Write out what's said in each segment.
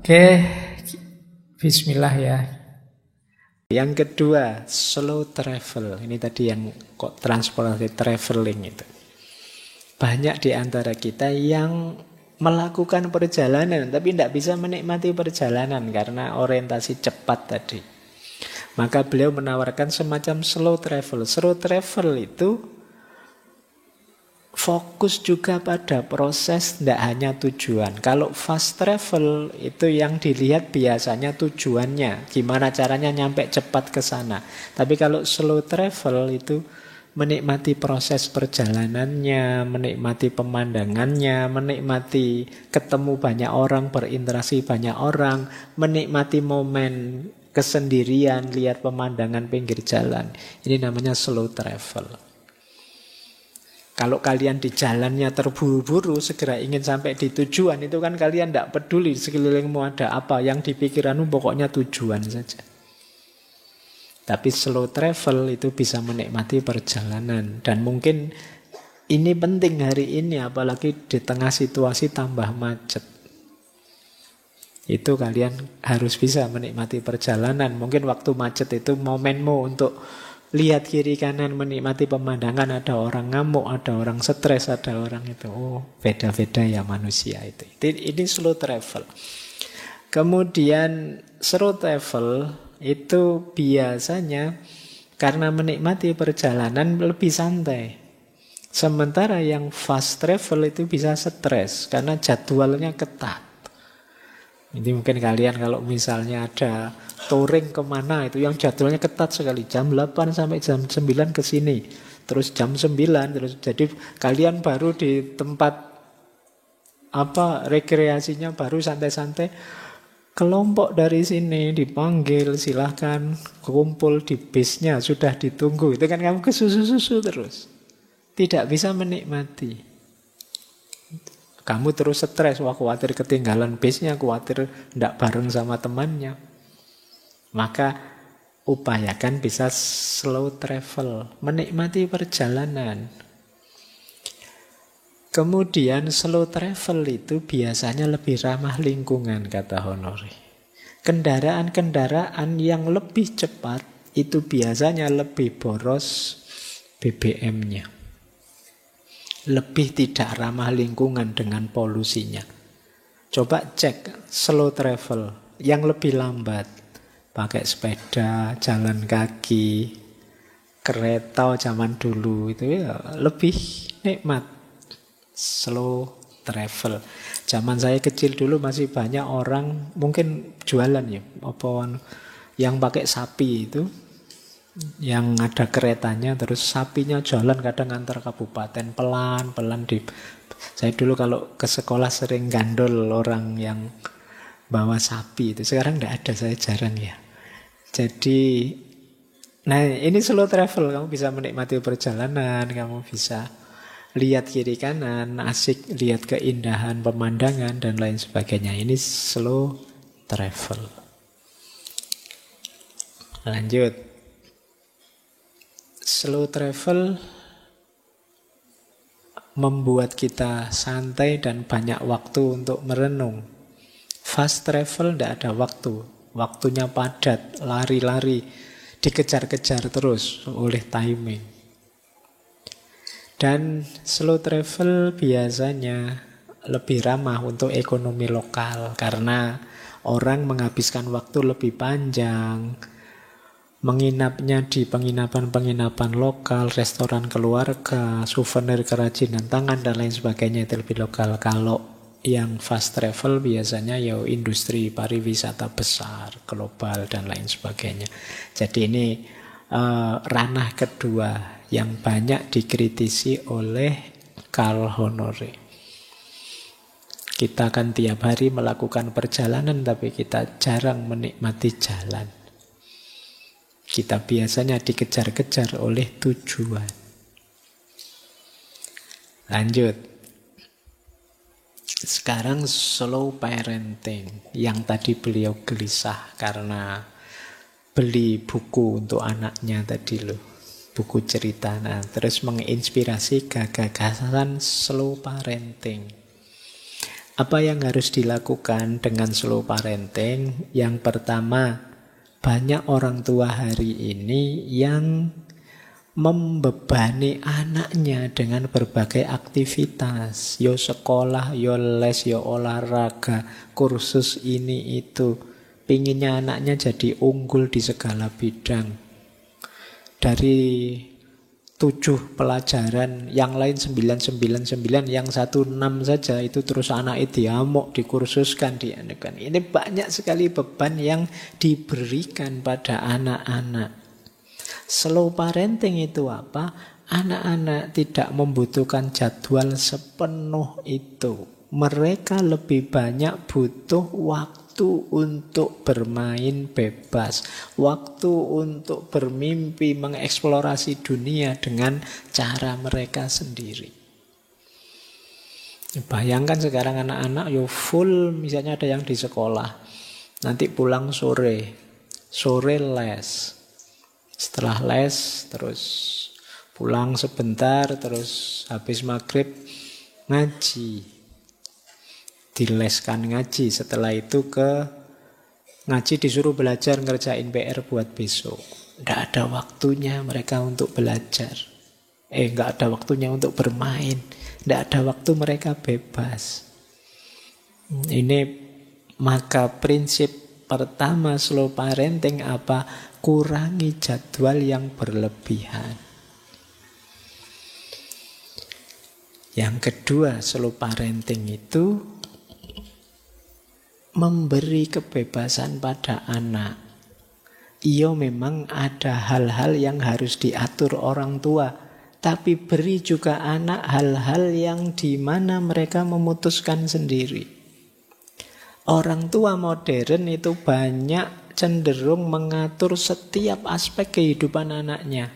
Oke, bismillah ya. Yang kedua, slow travel. Ini tadi yang kok transportasi traveling itu. Banyak di antara kita yang melakukan perjalanan tapi tidak bisa menikmati perjalanan karena orientasi cepat tadi. Maka beliau menawarkan semacam slow travel. Slow travel itu fokus juga pada proses, tidak hanya tujuan. Kalau fast travel itu yang dilihat biasanya tujuannya, gimana caranya nyampe cepat ke sana. Tapi kalau slow travel itu menikmati proses perjalanannya, menikmati pemandangannya, menikmati ketemu banyak orang, berinteraksi banyak orang, menikmati momen kesendirian, lihat pemandangan pinggir jalan. Ini namanya slow travel. Kalau kalian di jalannya terburu-buru, segera ingin sampai di tujuan, itu kan kalian tidak peduli sekelilingmu ada apa. Yang di pikiranmu pokoknya tujuan saja. Tapi slow travel itu bisa menikmati perjalanan. Dan mungkin ini penting hari ini, apalagi di tengah situasi tambah macet. Itu kalian harus bisa menikmati perjalanan. Mungkin waktu macet itu momenmu untuk lihat kiri kanan, menikmati pemandangan. Ada orang ngamuk, ada orang stres, ada orang itu. Oh, beda-beda ya manusia itu. Ini slow travel. Kemudian slow travel itu biasanya karena menikmati perjalanan lebih santai. Sementara yang fast travel itu bisa stres karena jadwalnya ketat. Ini mungkin kalian kalau misalnya ada touring kemana itu yang jadwalnya ketat sekali, jam 8 sampai jam 9 ke sini, terus jam 9 terus, jadi kalian baru di tempat rekreasinya baru santai-santai, kelompok dari sini dipanggil, silahkan kumpul di bisnya, sudah ditunggu, itu kan kamu kesusu-susu terus, tidak bisa menikmati. Kamu terus stres, wah khawatir ketinggalan bisnya, khawatir tidak bareng sama temannya. Maka upayakan bisa slow travel, menikmati perjalanan. Kemudian slow travel itu biasanya lebih ramah lingkungan, kata Honoré. Kendaraan-kendaraan yang lebih cepat itu biasanya lebih boros BBM-nya. Lebih tidak ramah lingkungan dengan polusinya. Coba cek slow travel yang lebih lambat, pakai sepeda, jalan kaki, kereta zaman dulu itu ya lebih nikmat. Slow travel. Zaman saya kecil dulu masih banyak orang mungkin jualan ya, yang pakai sapi itu, yang ada keretanya, terus sapinya jalan kadang antar kabupaten pelan-pelan di. Saya dulu kalau ke sekolah sering gandol orang yang bawa sapi itu. Sekarang tidak ada, saya jarang ya. Jadi, nah ini slow travel, kamu bisa menikmati perjalanan, kamu bisa lihat kiri kanan, asik lihat keindahan pemandangan dan lain sebagainya. Ini slow travel. Lanjut. Slow travel membuat kita santai dan banyak waktu untuk merenung. Fast travel tidak ada waktu. Waktunya padat, lari-lari, dikejar-kejar terus oleh timing. Dan slow travel biasanya lebih ramah untuk ekonomi lokal karena orang menghabiskan waktu lebih panjang, menginapnya di penginapan-penginapan lokal, restoran keluarga, souvenir kerajinan tangan dan lain sebagainya, itu lebih lokal. Kalau yang fast travel biasanya ya industri pariwisata besar, global dan lain sebagainya. Jadi ini ranah kedua yang banyak dikritisi oleh Carl Honoré. Kita kan tiap hari melakukan perjalanan tapi kita jarang menikmati jalan. Kita biasanya dikejar-kejar oleh tujuan. Lanjut. Sekarang slow parenting. Yang tadi beliau gelisah karena beli buku untuk anaknya tadi loh. buku cerita. Nah, terus menginspirasi gagasan slow parenting. Apa yang harus dilakukan dengan slow parenting? Yang pertama, banyak orang tua hari ini yang membebani anaknya dengan berbagai aktivitas. Yo sekolah, yo les, yo olahraga, kursus ini itu. Pinginnya anaknya jadi unggul di segala bidang. Dari 7 pelajaran, yang lain 999, yang 1 6 saja, itu terus anaknya diamuk, dikursuskan, dianukan. Ini banyak sekali beban yang diberikan pada anak-anak. Slow parenting itu apa? Anak-anak tidak membutuhkan jadwal sepenuh itu. Mereka lebih banyak butuh waktu untuk bermain bebas, waktu untuk bermimpi, mengeksplorasi dunia dengan cara mereka sendiri. Bayangkan sekarang anak-anak yo full, misalnya ada yang di sekolah, nanti pulang sore les, setelah les terus pulang sebentar, terus habis maghrib ngaji, dileskan ngaji, setelah itu ke ngaji disuruh belajar ngerjain PR buat besok. Tidak ada waktunya mereka untuk belajar. Nggak ada waktunya untuk bermain. Tidak ada waktu mereka bebas. Ini maka prinsip pertama slow parenting apa? Kurangi jadwal yang berlebihan. Yang kedua, slow parenting itu memberi kebebasan pada anak. Iya, memang ada hal-hal yang harus diatur orang tua, tapi beri juga anak hal-hal yang dimana mereka memutuskan sendiri. Orang tua modern itu banyak cenderung mengatur setiap aspek kehidupan anaknya,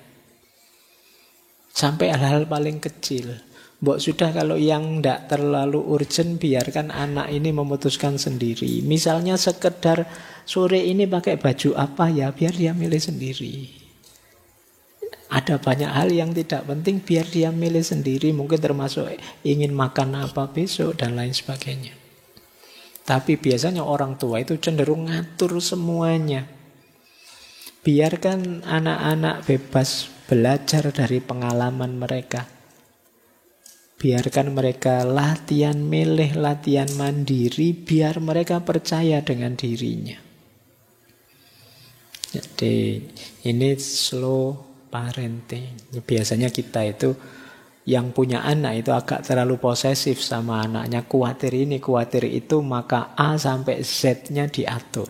sampai hal-hal paling kecil. Mbok sudah, kalau yang tidak terlalu urgent biarkan anak ini memutuskan sendiri. Misalnya sekedar sore ini pakai baju apa ya, biar dia milih sendiri. Ada banyak hal yang tidak penting, biar dia milih sendiri. Mungkin termasuk ingin makan apa besok dan lain sebagainya. Tapi biasanya orang tua itu cenderung ngatur semuanya. Biarkan anak-anak bebas belajar dari pengalaman mereka. Biarkan mereka latihan milih, latihan mandiri, biar mereka percaya dengan dirinya. Jadi ini slow parenting. Biasanya kita itu yang punya anak itu agak terlalu posesif sama anaknya. Khawatir ini, khawatir itu, maka A sampai Z-nya diatur.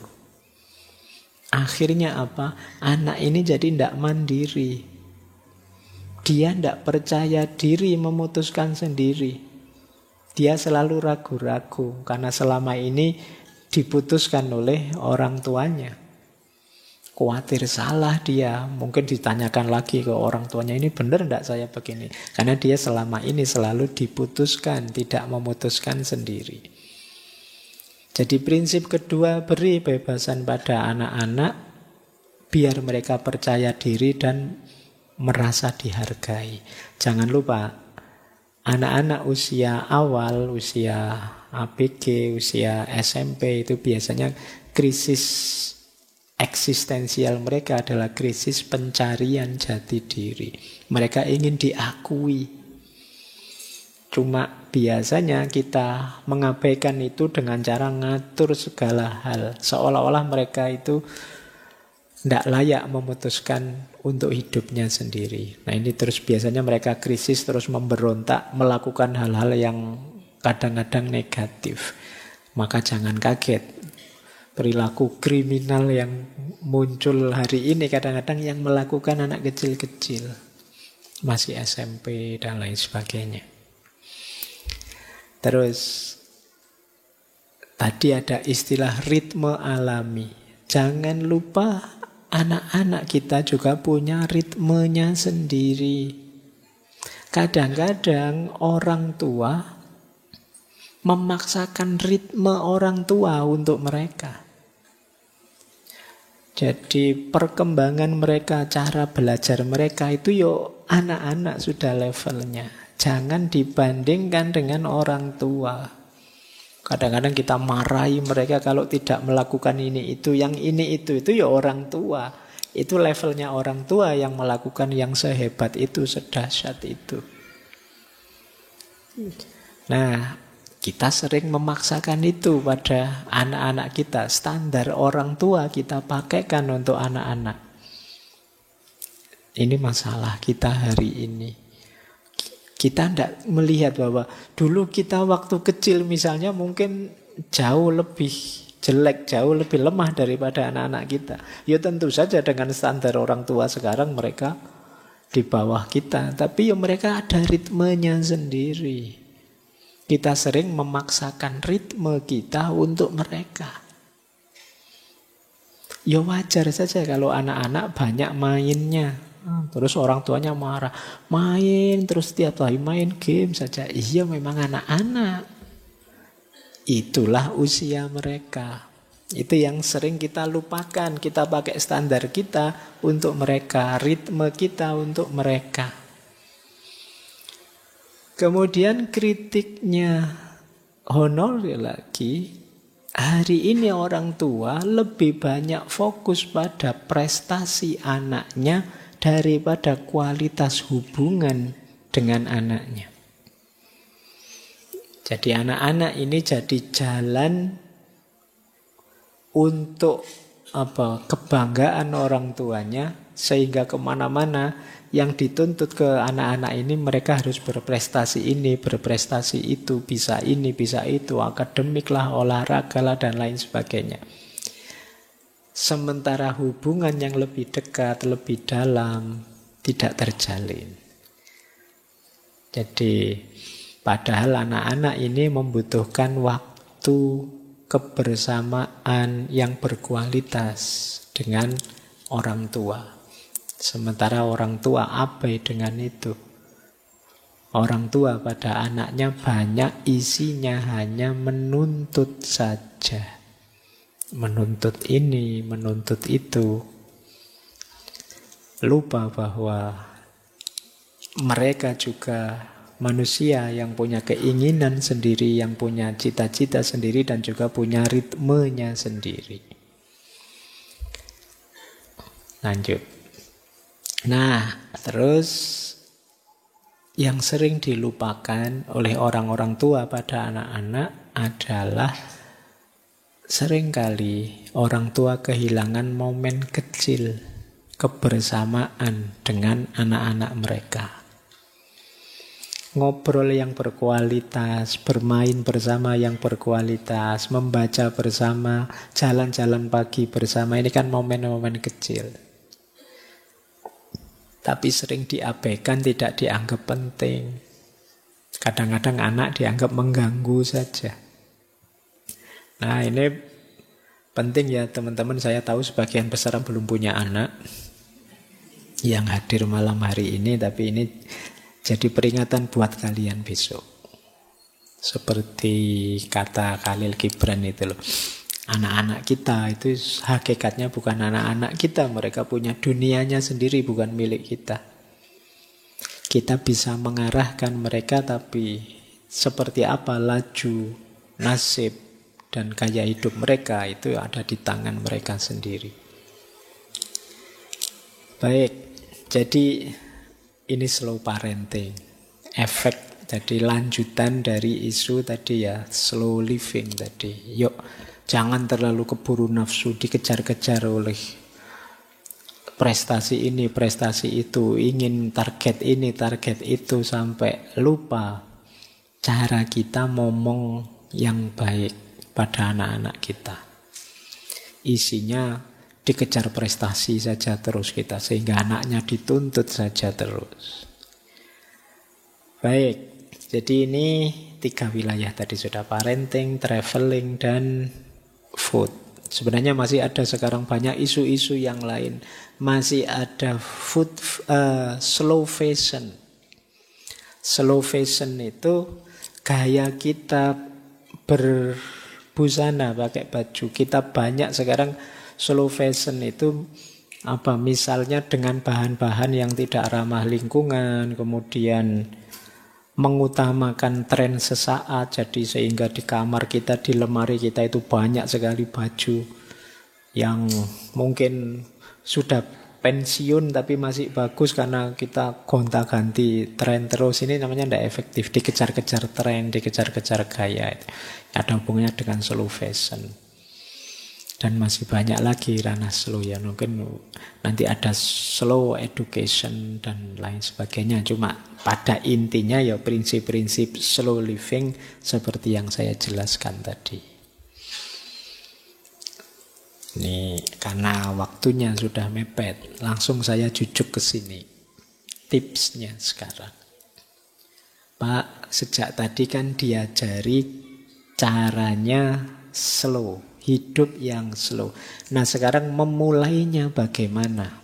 Akhirnya apa? Anak ini jadi tidak mandiri. Dia tidak percaya diri memutuskan sendiri. Dia selalu ragu-ragu karena selama ini diputuskan oleh orang tuanya. Khawatir salah dia. Mungkin ditanyakan lagi ke orang tuanya, ini benar tidak saya begini? Karena dia selama ini selalu diputuskan, tidak memutuskan sendiri. Jadi prinsip kedua, beri bebasan pada anak-anak biar mereka percaya diri dan merasa dihargai. Jangan lupa, anak-anak usia awal, usia ABG, usia SMP itu biasanya krisis eksistensial mereka adalah krisis pencarian jati diri. Mereka ingin diakui. Cuma biasanya kita mengabaikan itu dengan cara ngatur segala hal. Seolah-olah mereka itu tidak layak memutuskan untuk hidupnya sendiri. Nah ini terus biasanya mereka krisis, terus memberontak, melakukan hal-hal yang kadang-kadang negatif. Maka jangan kaget, perilaku kriminal yang muncul hari ini kadang-kadang yang melakukan anak kecil-kecil, masih SMP dan lain sebagainya. Terus tadi ada istilah ritme alami. Jangan lupa anak-anak kita juga punya ritmenya sendiri. Kadang-kadang orang tua memaksakan ritme orang tua untuk mereka. Jadi perkembangan mereka, cara belajar mereka itu yo anak-anak sudah levelnya. Jangan dibandingkan dengan orang tua. Kadang-kadang kita marahi mereka kalau tidak melakukan ini itu, yang ini itu ya orang tua. Itu levelnya orang tua yang melakukan yang sehebat itu, sedahsyat itu. Nah, kita sering memaksakan itu pada anak-anak kita. Standar orang tua kita pakaikan untuk anak-anak. Ini masalah kita hari ini. Kita tidak melihat bahwa dulu kita waktu kecil misalnya mungkin jauh lebih jelek, jauh lebih lemah daripada anak-anak kita. Ya tentu saja dengan standar orang tua sekarang mereka di bawah kita. Tapi ya mereka ada ritmenya sendiri. Kita sering memaksakan ritme kita untuk mereka. Ya wajar saja kalau anak-anak banyak mainnya. Terus orang tuanya marah. Main terus tiap hari main game saja. Iya memang anak-anak. Itulah usia mereka. Itu yang sering kita lupakan. Kita pakai standar kita untuk mereka. Ritme kita untuk mereka. Kemudian kritiknya Honoré lagi, hari ini orang tua lebih banyak fokus pada prestasi anaknya daripada kualitas hubungan dengan anaknya. Jadi anak-anak ini jadi jalan untuk kebanggaan orang tuanya, sehingga kemana-mana yang dituntut ke anak-anak ini mereka harus berprestasi ini, berprestasi itu, bisa ini, bisa itu, akademik lah, olahraga lah, dan lain sebagainya. Sementara hubungan yang lebih dekat, lebih dalam, tidak terjalin. Jadi, padahal anak-anak ini membutuhkan waktu kebersamaan yang berkualitas dengan orang tua. Sementara orang tua abai dengan itu. Orang tua pada anaknya banyak isinya hanya menuntut saja. Menuntut ini, menuntut itu. Lupa bahwa mereka juga manusia yang punya keinginan sendiri, yang punya cita-cita sendiri, dan juga punya ritmenya sendiri. Lanjut. Nah, terus yang sering dilupakan oleh orang-orang tua pada anak-anak adalah seringkali orang tua kehilangan momen kecil kebersamaan dengan anak-anak mereka. Ngobrol yang berkualitas, bermain bersama yang berkualitas, membaca bersama, jalan-jalan pagi bersama, ini kan momen-momen kecil. Tapi sering diabaikan, tidak dianggap penting. Kadang-kadang anak dianggap mengganggu saja. Nah ini penting ya teman-teman. Saya tahu sebagian besar belum punya anak yang hadir malam hari ini. Tapi ini jadi peringatan buat kalian besok. Seperti kata Khalil Gibran itu loh. Anak-anak kita itu hakikatnya bukan anak-anak kita. Mereka punya dunianya sendiri, bukan milik kita. Kita bisa mengarahkan mereka, tapi seperti apa laju, nasib, dan gaya hidup mereka itu ada di tangan mereka sendiri. Baik, jadi ini slow parenting. Efek, jadi lanjutan dari isu tadi ya, slow living tadi. Yuk, jangan terlalu keburu nafsu, dikejar-kejar oleh prestasi ini, prestasi itu, ingin target ini, target itu, sampai lupa cara kita ngomong yang baik pada anak-anak kita. Isinya dikejar prestasi saja terus kita, sehingga anaknya dituntut saja terus. Baik, jadi ini 3 wilayah tadi sudah, parenting, traveling, dan food. Sebenarnya masih ada sekarang banyak isu-isu yang lain. Masih ada food, slow fashion. Slow fashion itu gaya kita berbusana, pakai baju. Kita banyak sekarang slow fashion itu apa misalnya dengan bahan-bahan yang tidak ramah lingkungan, kemudian mengutamakan tren sesaat, jadi sehingga di kamar kita, di lemari kita itu banyak sekali baju yang mungkin sudah pensiun tapi masih bagus karena kita gonta-ganti tren terus. Ini namanya tidak efektif, dikejar-kejar tren, dikejar-kejar gaya. Ada hubungannya dengan slow fashion. Dan masih banyak lagi ranah slow ya. Mungkin nanti ada slow education dan lain sebagainya. Cuma pada intinya ya prinsip-prinsip slow living seperti yang saya jelaskan tadi. Ini karena waktunya sudah mepet, langsung saya jujuk ke sini. Tipsnya sekarang. Pak, sejak tadi kan diajari caranya slow. Hidup yang slow. Nah sekarang memulainya bagaimana?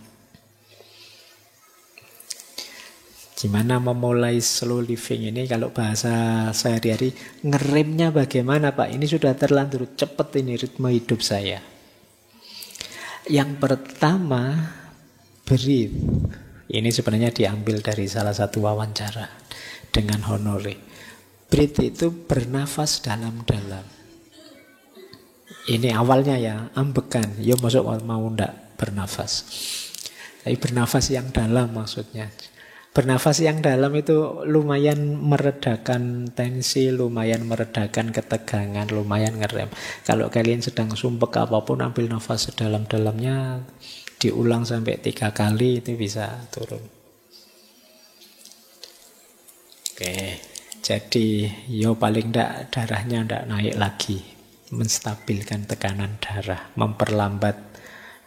Gimana memulai slow living ini? Kalau bahasa sehari-hari, ngeremnya bagaimana Pak? Ini sudah terlanjur cepat ini ritme hidup saya. Yang pertama, breathe. Ini sebenarnya diambil dari salah satu wawancara dengan Honore. Breathe itu bernafas dalam-dalam. Ini awalnya ya, ambekan. Ya masuk mau ndak bernafas. Tapi bernafas yang dalam maksudnya. Bernafas yang dalam itu lumayan meredakan tensi, lumayan meredakan ketegangan, lumayan ngerem. Kalau kalian sedang sumpek apapun, ambil nafas sedalam-dalamnya, diulang sampai 3 kali, itu bisa turun. Oke, jadi yo paling ndak darahnya ndak naik lagi. Menstabilkan tekanan darah, memperlambat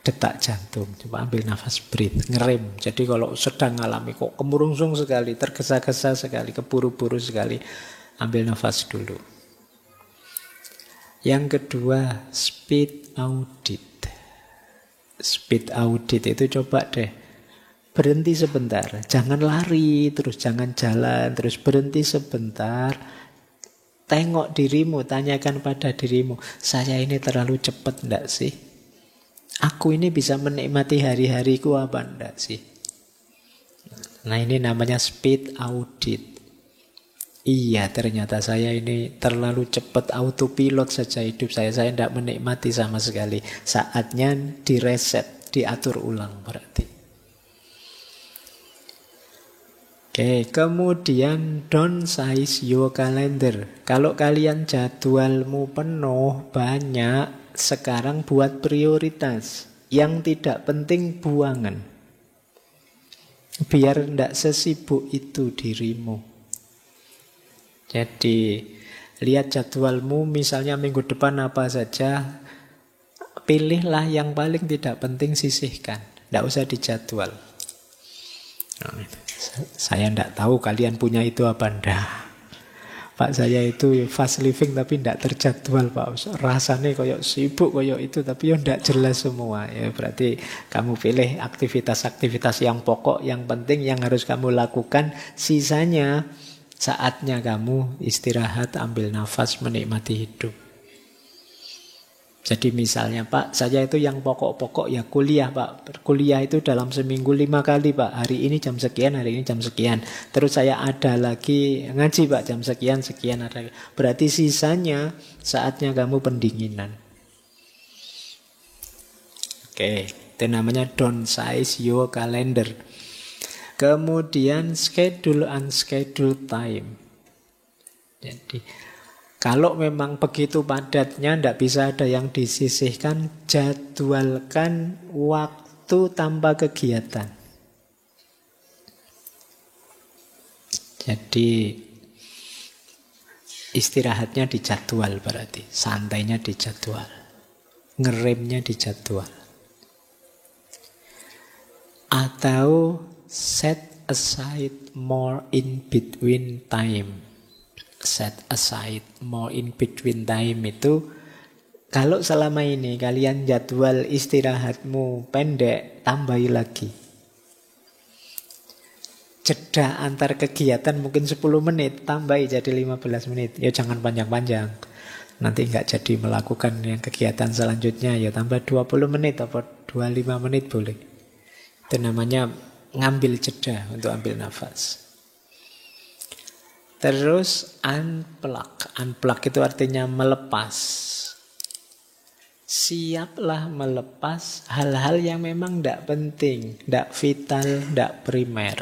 detak jantung. Coba ambil nafas, breathe, ngerem. Jadi kalau sedang alami kok kemurungsung sekali, tergesa-gesa sekali, keburu-buru sekali, ambil nafas dulu. Yang kedua, speed audit. Speed audit itu coba deh berhenti sebentar, jangan lari terus, jangan jalan terus, berhenti sebentar. Tengok dirimu, tanyakan pada dirimu, saya ini terlalu cepat enggak sih? Aku ini bisa menikmati hari-hariku apa enggak sih? Nah ini namanya speed audit. Iya ternyata saya ini terlalu cepat, autopilot saja hidup saya enggak menikmati sama sekali. Saatnya direset, diatur ulang berarti. Oke, kemudian downsize your calendar. Kalau kalian jadwalmu penuh, banyak, sekarang buat prioritas. Yang tidak penting buangan. Biar tidak sesibuk itu dirimu. Jadi, lihat jadwalmu, misalnya minggu depan apa saja, pilihlah yang paling tidak penting, sisihkan. Tidak usah dijadwal. Saya tidak tahu kalian punya itu apa enggak. Pak saya itu fast living tapi tidak terjadwal Pak. Rasanya koyok sibuk koyok itu tapi ya tidak jelas semua. Ya berarti kamu pilih aktivitas-aktivitas yang pokok, yang penting, yang harus kamu lakukan. Sisanya saatnya kamu istirahat, ambil nafas, menikmati hidup. Jadi misalnya Pak, saya itu yang pokok-pokok ya kuliah Pak. Kuliah itu dalam seminggu 5 kali Pak. Hari ini jam sekian, hari ini jam sekian. Terus saya ada lagi ngaji Pak, jam sekian, sekian. Berarti sisanya saatnya kamu pendinginan. Oke, itu namanya downsize your calendar. Kemudian schedule unscheduled time. Jadi kalau memang begitu padatnya, tidak bisa ada yang disisihkan, jadwalkan waktu tanpa kegiatan. Jadi istirahatnya dijadwal berarti, santainya dijadwal, ngeremnya dijadwal. Atau set aside more in between time. Set aside more in between time itu kalau selama ini kalian jadwal istirahatmu pendek, tambahi lagi. Jeda antar kegiatan mungkin 10 menit, tambahi jadi 15 menit. Ya jangan panjang-panjang. nanti nggak jadi melakukan yang kegiatan selanjutnya, ya tambah 20 menit atau 25 menit boleh. Itu namanya ngambil jeda untuk ambil nafas. Terus unplug. Unplug itu artinya melepas. Siaplah melepas hal-hal yang memang tidak penting, tidak vital, tidak primer.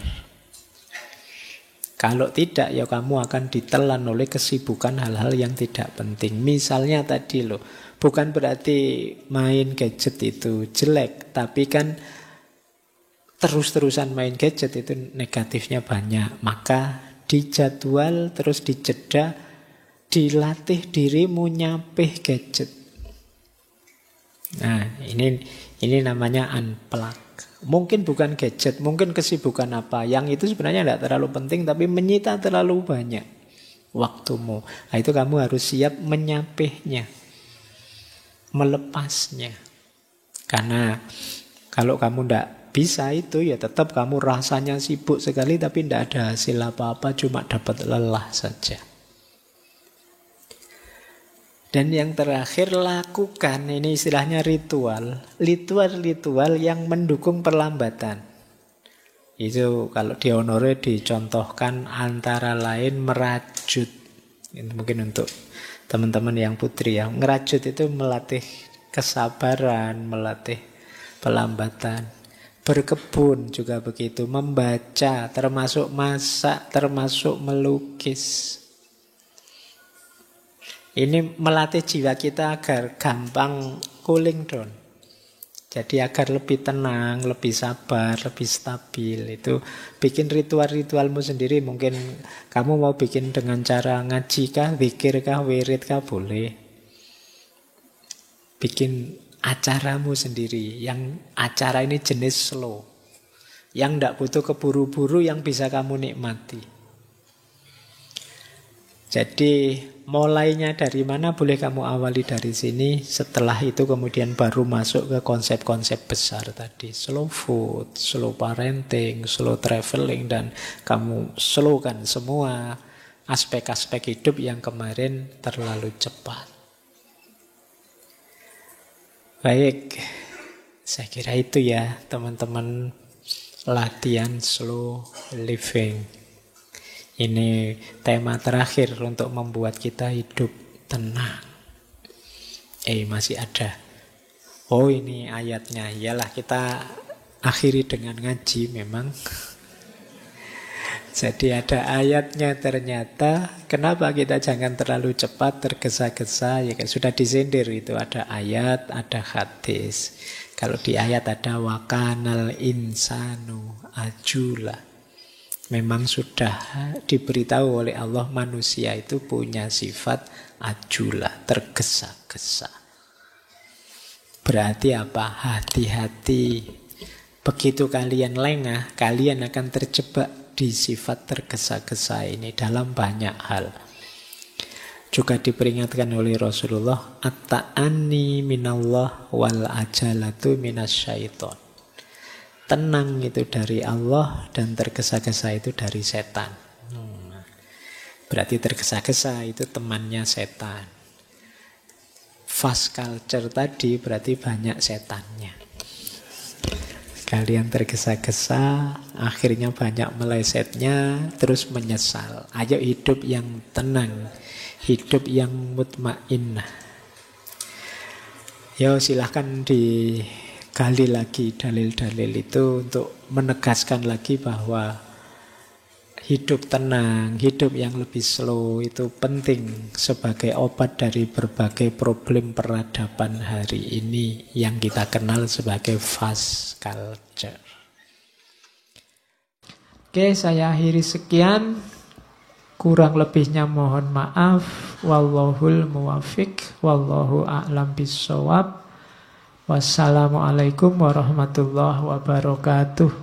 Kalau tidak, ya kamu akan ditelan oleh kesibukan hal-hal yang tidak penting. Misalnya tadi loh, bukan berarti main gadget itu jelek, tapi kan terus-terusan main gadget itu negatifnya banyak. Maka dijadwal, terus dijeda, dilatih dirimu nyapih gadget. Nah, ini namanya unplug. Mungkin bukan gadget, mungkin kesibukan apa. Yang itu sebenarnya tidak terlalu penting, tapi menyita terlalu banyak waktumu. Nah, itu kamu harus siap menyapihnya, melepasnya. Karena kalau kamu tidak bisa itu, ya tetap kamu rasanya sibuk sekali, tapi tidak ada hasil apa-apa, cuma dapat lelah saja. Dan yang terakhir, lakukan, ini istilahnya ritual. Ritual yang mendukung perlambatan. Itu kalau di Honore dicontohkan antara lain merajut. Ini mungkin untuk teman-teman yang putri ya. Ngerajut itu melatih kesabaran, melatih pelambatan. Berkebun juga begitu. Membaca, termasuk masak, termasuk melukis. Ini melatih jiwa kita agar gampang cooling down. Jadi agar lebih tenang, lebih sabar, lebih stabil. Itu bikin ritual-ritualmu sendiri. Mungkin kamu mau bikin dengan cara ngaji kah, zikir kah, wirid kah, boleh. Bikin acaramu sendiri. Yang acara ini jenis slow. Yang tidak butuh keburu-buru, yang bisa kamu nikmati. Jadi mulainya dari mana boleh kamu awali dari sini. Setelah itu kemudian baru masuk ke konsep-konsep besar tadi. Slow food, slow parenting, slow traveling. Dan kamu slowkan semua aspek-aspek hidup yang kemarin terlalu cepat. Baik, saya kira itu ya teman-teman, latihan slow living. Ini tema terakhir untuk membuat kita hidup tenang. Masih ada. Oh, ini ayatnya. Iyalah, kita akhiri dengan ngaji memang. Jadi ada ayatnya ternyata. Kenapa kita jangan terlalu cepat tergesa-gesa? Ya kan sudah disindir itu. Ada ayat, ada hadis. Kalau di ayat ada wakanal insanu ajula. Memang sudah diberitahu oleh Allah manusia itu punya sifat ajula, tergesa-gesa. Berarti apa? Hati-hati. Begitu kalian lengah, kalian akan terjebak di sifat tergesa-gesa ini dalam banyak hal. Juga diperingatkan oleh Rasulullah, at-ta'anni minallah wal ajalatu minasyaiton. Tenang itu dari Allah dan tergesa-gesa itu dari setan. Berarti tergesa-gesa itu temannya setan. Fast culture tadi berarti banyak setannya. Kalian tergesa-gesa, akhirnya banyak melesetnya, terus menyesal. Ayo hidup yang tenang, hidup yang mutmainnah. Yo, silahkan digali lagi dalil-dalil itu untuk menegaskan lagi bahwa hidup tenang, hidup yang lebih slow itu penting sebagai obat dari berbagai problem peradaban hari ini yang kita kenal sebagai fast culture. Oke, saya akhiri sekian. Kurang lebihnya mohon maaf. Wallahul muwafiq, wallahu a'lam bissawab. Wassalamualaikum warahmatullahi wabarakatuh.